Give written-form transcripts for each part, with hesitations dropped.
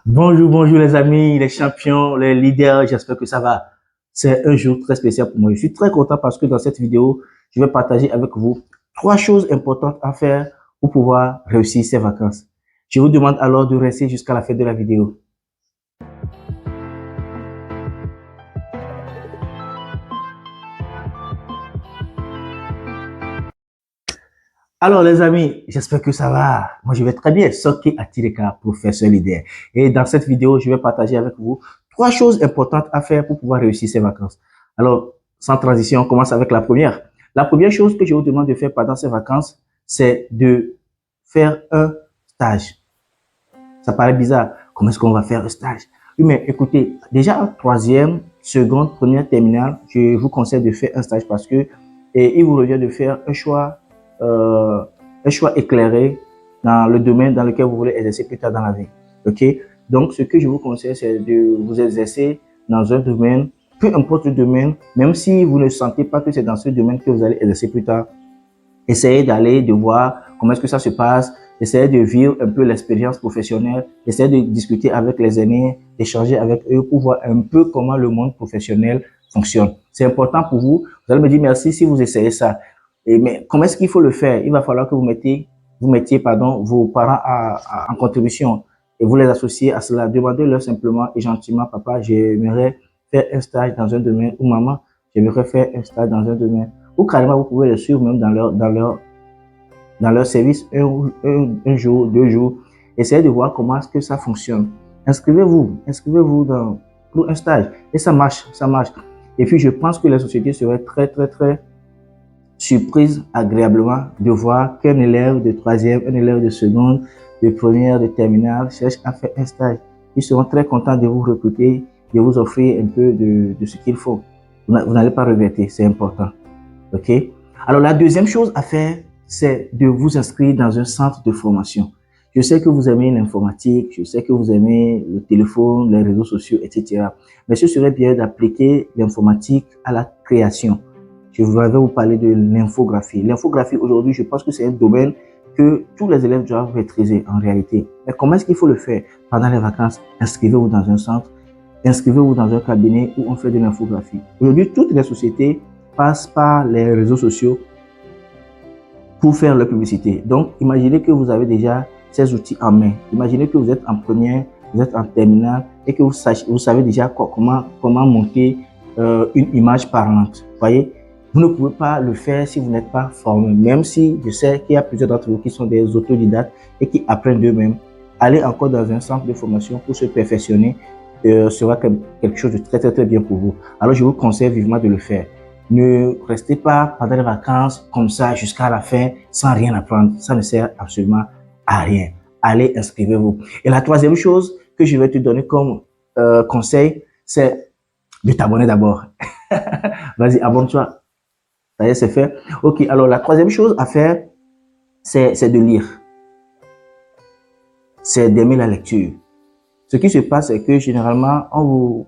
Bonjour, bonjour les amis, les champions, les leaders, j'espère que ça va. C'est un jour très spécial pour moi. Je suis très content parce que dans cette vidéo, je vais partager avec vous 3 choses importantes à faire pour pouvoir réussir ces vacances. Je vous demande alors de rester jusqu'à la fin de la vidéo. Alors les amis, j'espère que ça va. Moi je vais très bien. Soki Atireka, professeur leader. Et dans cette vidéo, je vais partager avec vous 3 choses importantes à faire pour pouvoir réussir ces vacances. Alors, sans transition, on commence avec la première. La première chose que je vous demande de faire pendant ces vacances, c'est de faire un stage. Ça paraît bizarre. Comment est-ce qu'on va faire un stage? Oui, mais écoutez, déjà en troisième, seconde, première, terminale, je vous conseille de faire un stage parce que il vous revient de faire euh, un choix éclairé dans le domaine dans lequel vous voulez exercer plus tard dans la vie. Ok? Donc, ce que je vous conseille, c'est de vous exercer dans un domaine, peu importe le domaine, même si vous ne sentez pas que c'est dans ce domaine que vous allez exercer plus tard, essayez d'aller, de voir comment est-ce que ça se passe, essayez de vivre un peu l'expérience professionnelle, essayez de discuter avec les aînés, d'échanger avec eux pour voir un peu comment le monde professionnel fonctionne. C'est important pour vous. Vous allez me dire merci si vous essayez ça. Mais comment est-ce qu'il faut le faire? Il va falloir que vous mettiez vos parents en contribution et vous les associez à cela. Demandez-leur simplement et gentiment, papa, j'aimerais faire un stage dans un domaine, ou maman, j'aimerais faire un stage dans un domaine. Ou carrément, vous pouvez les suivre même dans leur service un jour, 2 jours. Essayez de voir comment est-ce que ça fonctionne. Inscrivez-vous pour un stage. Et ça marche, ça marche. Et puis, je pense que la société serait très surprise agréablement de voir qu'un élève de troisième, un élève de seconde, de première, de terminale cherche à faire un stage. Ils seront très contents de vous recruter, de vous offrir un peu de ce qu'il faut. Vous n'allez pas regretter, c'est important. OK? Alors, la deuxième chose à faire, c'est de vous inscrire dans un centre de formation. Je sais que vous aimez l'informatique, je sais que vous aimez le téléphone, les réseaux sociaux, etc. Mais ce serait bien d'appliquer l'informatique à la création. Je vais vous parler de l'infographie. L'infographie, aujourd'hui, je pense que c'est un domaine que tous les élèves doivent maîtriser en réalité. Mais comment est-ce qu'il faut le faire? Pendant les vacances, inscrivez-vous dans un centre, inscrivez-vous dans un cabinet où on fait de l'infographie. Aujourd'hui, toutes les sociétés passent par les réseaux sociaux pour faire leur publicité. Donc, imaginez que vous avez déjà ces outils en main. Imaginez que vous êtes en première, vous êtes en terminale et que vous savez déjà comment monter une image parlante. Voyez, vous ne pouvez pas le faire si vous n'êtes pas formé. Même si je sais qu'il y a plusieurs d'entre vous qui sont des autodidactes et qui apprennent d'eux-mêmes. Aller encore dans un centre de formation pour se perfectionner sera quelque chose de très bien pour vous. Alors, je vous conseille vivement de le faire. Ne restez pas pendant les vacances comme ça jusqu'à la fin sans rien apprendre. Ça ne sert absolument à rien. Allez, inscrivez-vous. Et la troisième chose que je vais te donner comme conseil, c'est de t'abonner d'abord. Vas-y, abonne-toi. Ça y est, c'est fait. Ok, alors la troisième chose à faire, c'est de lire. C'est d'aimer la lecture. Ce qui se passe, c'est que généralement, on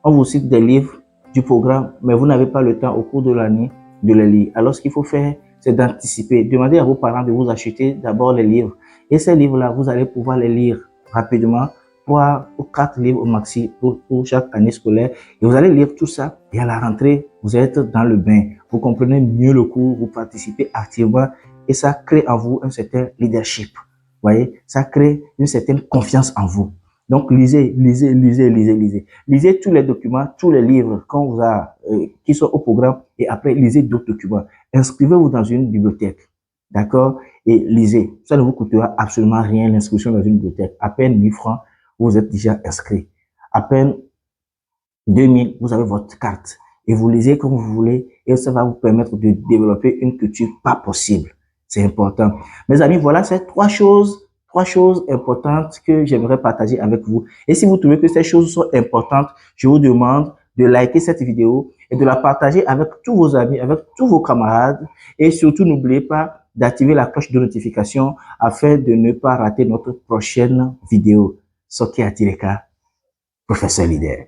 vous cite des livres du programme, mais vous n'avez pas le temps au cours de l'année de les lire. Alors, ce qu'il faut faire, c'est d'anticiper. Demandez à vos parents de vous acheter d'abord les livres. Et ces livres-là, vous allez pouvoir les lire rapidement, 3 ou 4 livres au maxi pour chaque année scolaire. Et vous allez lire tout ça. Et à la rentrée, vous êtes dans le bain. Vous comprenez mieux le cours, vous participez activement et ça crée en vous un certain leadership. Vous voyez, ça crée une certaine confiance en vous. Donc, lisez. Lisez tous les documents, tous les livres qui sont au programme et après, lisez d'autres documents. Inscrivez-vous dans une bibliothèque, d'accord? Et lisez. Ça ne vous coûtera absolument rien l'inscription dans une bibliothèque. À peine 1000 francs, vous êtes déjà inscrit. À peine 2000, vous avez votre carte. Et vous lisez comme vous voulez et ça va vous permettre de développer une culture pas possible. C'est important. Mes amis, voilà ces 3 choses importantes que j'aimerais partager avec vous. Et si vous trouvez que ces choses sont importantes, je vous demande de liker cette vidéo et de la partager avec tous vos amis, avec tous vos camarades. Et surtout, n'oubliez pas d'activer la cloche de notification afin de ne pas rater notre prochaine vidéo. Soki Atireka, professeur leader.